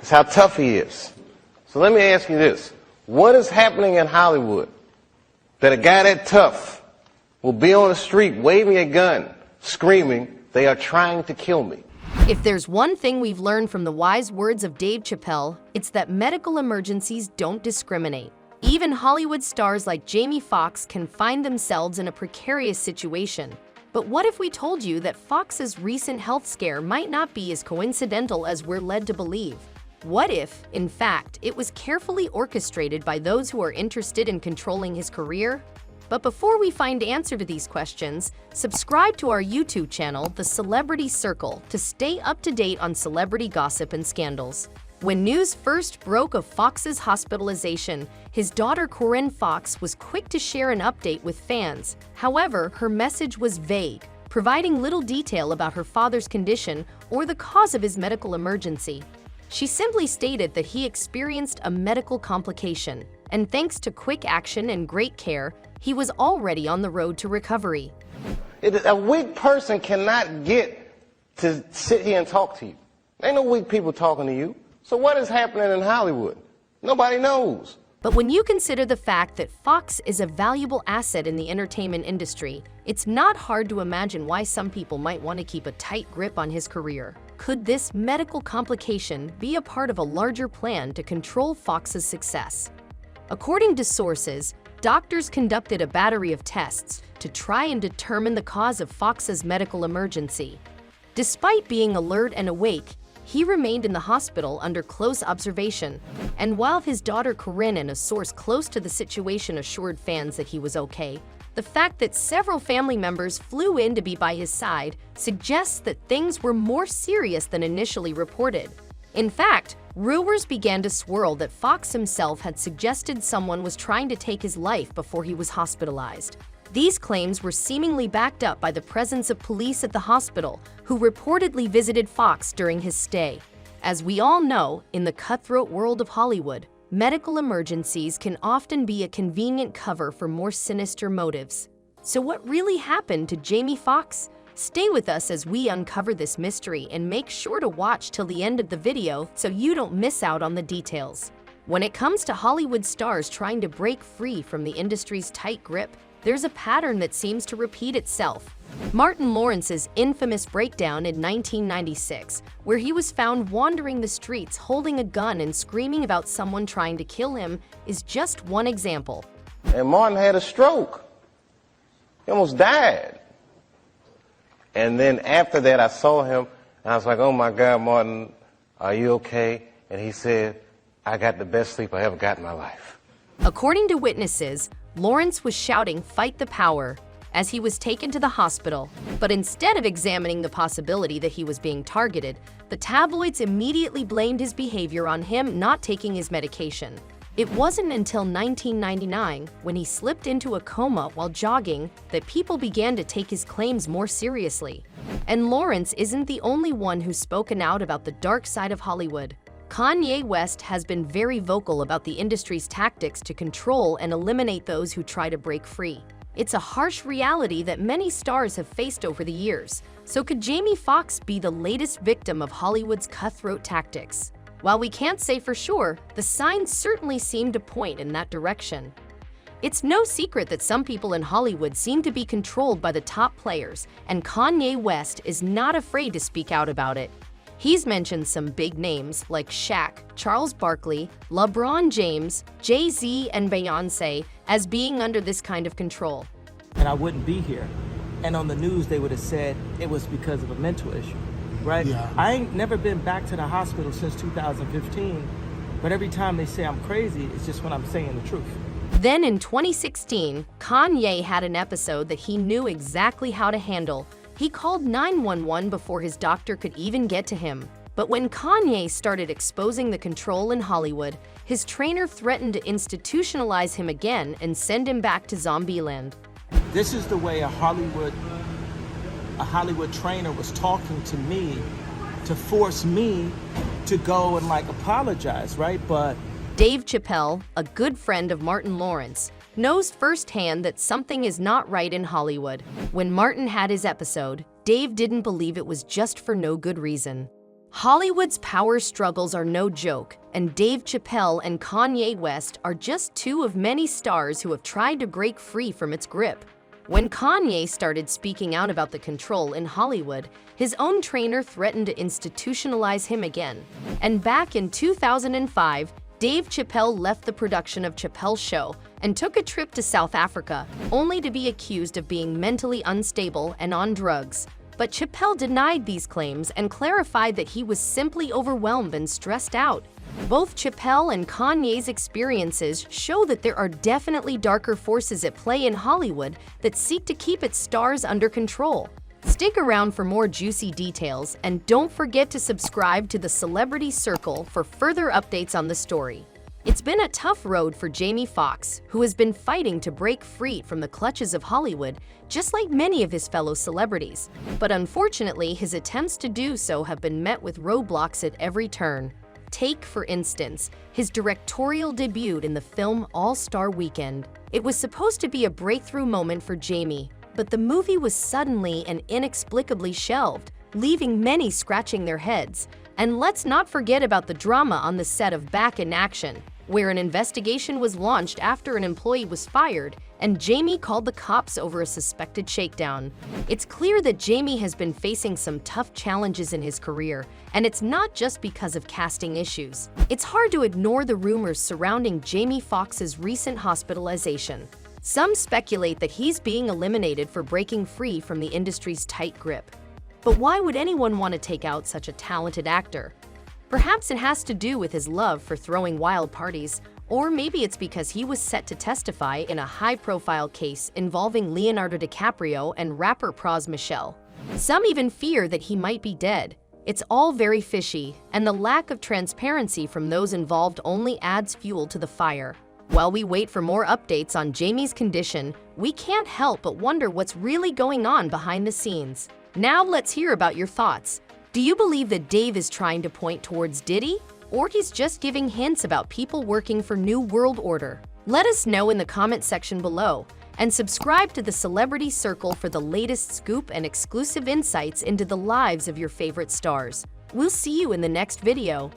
It's how tough he is. So let me ask you this. What is happening in Hollywood that a guy that tough will be on the street waving a gun, screaming, "They are trying to kill me"? If there's one thing we've learned from the wise words of Dave Chappelle, it's that medical emergencies don't discriminate. Even Hollywood stars like Jamie Foxx can find themselves in a precarious situation. But what if we told you that Foxx's recent health scare might not be as coincidental as we're led to believe? What if, in fact, it was carefully orchestrated by those who are interested in controlling his career? But before we find the answer to these questions, subscribe to our YouTube channel, The Celebrity Circle, to stay up to date on celebrity gossip and scandals. When news first broke of Foxx's hospitalization, his daughter Corinne Fox was quick to share an update with fans. However, her message was vague, providing little detail about her father's condition or the cause of his medical emergency. She simply stated that he experienced a medical complication, and thanks to quick action and great care, he was already on the road to recovery. A weak person cannot get to sit here and talk to you. Ain't no weak people talking to you. So what is happening in Hollywood? Nobody knows. But when you consider the fact that Fox is a valuable asset in the entertainment industry, it's not hard to imagine why some people might want to keep a tight grip on his career. Could this medical complication be a part of a larger plan to control Fox's success? According to sources, doctors conducted a battery of tests to try and determine the cause of Fox's medical emergency. Despite being alert and awake, he remained in the hospital under close observation, and while his daughter Corinne and a source close to the situation assured fans that he was okay, the fact that several family members flew in to be by his side suggests that things were more serious than initially reported. In fact, rumors began to swirl that Fox himself had suggested someone was trying to take his life before he was hospitalized. These claims were seemingly backed up by the presence of police at the hospital, who reportedly visited Fox during his stay. As we all know, in the cutthroat world of Hollywood, medical emergencies can often be a convenient cover for more sinister motives. So what really happened to Jamie Foxx? Stay with us as we uncover this mystery, and make sure to watch till the end of the video so you don't miss out on the details. When it comes to Hollywood stars trying to break free from the industry's tight grip, there's a pattern that seems to repeat itself. Martin Lawrence's infamous breakdown in 1996, where he was found wandering the streets holding a gun and screaming about someone trying to kill him, is just one example. And Martin had a stroke. He almost died. And then after that, I saw him, and I was like, "Oh my God, Martin, are you okay?" And he said, "I got the best sleep I ever got in my life." According to witnesses, Lawrence was shouting, "Fight the power," as he was taken to the hospital. But instead of examining the possibility that he was being targeted, the tabloids immediately blamed his behavior on him not taking his medication. It wasn't until 1999, when he slipped into a coma while jogging, that people began to take his claims more seriously. And Lawrence isn't the only one who's spoken out about the dark side of Hollywood. Kanye West has been very vocal about the industry's tactics to control and eliminate those who try to break free. It's a harsh reality that many stars have faced over the years. So could Jamie Foxx be the latest victim of Hollywood's cutthroat tactics? While we can't say for sure, the signs certainly seem to point in that direction. It's no secret that some people in Hollywood seem to be controlled by the top players, and Kanye West is not afraid to speak out about it. He's mentioned some big names like Shaq, Charles Barkley, LeBron James, Jay-Z, and Beyoncé as being under this kind of control. And I wouldn't be here. And on the news, they would have said it was because of a mental issue, right? Yeah. I ain't never been back to the hospital since 2015, but every time they say I'm crazy, it's just when I'm saying the truth. Then in 2016, Kanye had an episode that he knew exactly how to handle. He called 911 before his doctor could even get to him. But when Kanye started exposing the control in Hollywood, his trainer threatened to institutionalize him again and send him back to Zombieland. This is the way a Hollywood trainer was talking to me to force me to go and apologize, right? But Dave Chappelle, a good friend of Martin Lawrence, knows firsthand that something is not right in Hollywood. When Martin had his episode, Dave didn't believe it was just for no good reason. Hollywood's power struggles are no joke, and Dave Chappelle and Kanye West are just two of many stars who have tried to break free from its grip. When Kanye started speaking out about the control in Hollywood, his own trainer threatened to institutionalize him again. And back in 2005, Dave Chappelle left the production of Chappelle's Show and took a trip to South Africa, only to be accused of being mentally unstable and on drugs. But Chappelle denied these claims and clarified that he was simply overwhelmed and stressed out. Both Chappelle and Kanye's experiences show that there are definitely darker forces at play in Hollywood that seek to keep its stars under control. Stick around for more juicy details, and don't forget to subscribe to the Celebrity Circle for further updates on the story. It's been a tough road for Jamie Foxx, who has been fighting to break free from the clutches of Hollywood, just like many of his fellow celebrities. But unfortunately, his attempts to do so have been met with roadblocks at every turn. Take, for instance, his directorial debut in the film All-Star Weekend. It was supposed to be a breakthrough moment for Jamie, but the movie was suddenly and inexplicably shelved, leaving many scratching their heads. And let's not forget about the drama on the set of Back in Action, where an investigation was launched after an employee was fired and Jamie called the cops over a suspected shakedown. It's clear that Jamie has been facing some tough challenges in his career, and it's not just because of casting issues. It's hard to ignore the rumors surrounding Jamie Foxx's recent hospitalization. Some speculate that he's being eliminated for breaking free from the industry's tight grip. But why would anyone want to take out such a talented actor? Perhaps it has to do with his love for throwing wild parties, or maybe it's because he was set to testify in a high-profile case involving Leonardo DiCaprio and rapper Pras Michel. Some even fear that he might be dead. It's all very fishy, and the lack of transparency from those involved only adds fuel to the fire. While we wait for more updates on Jamie's condition, we can't help but wonder what's really going on behind the scenes. Now let's hear about your thoughts. Do you believe that Dave is trying to point towards Diddy? Or he's just giving hints about people working for New World Order? Let us know in the comment section below, and subscribe to the Celebrity Circle for the latest scoop and exclusive insights into the lives of your favorite stars. We'll see you in the next video.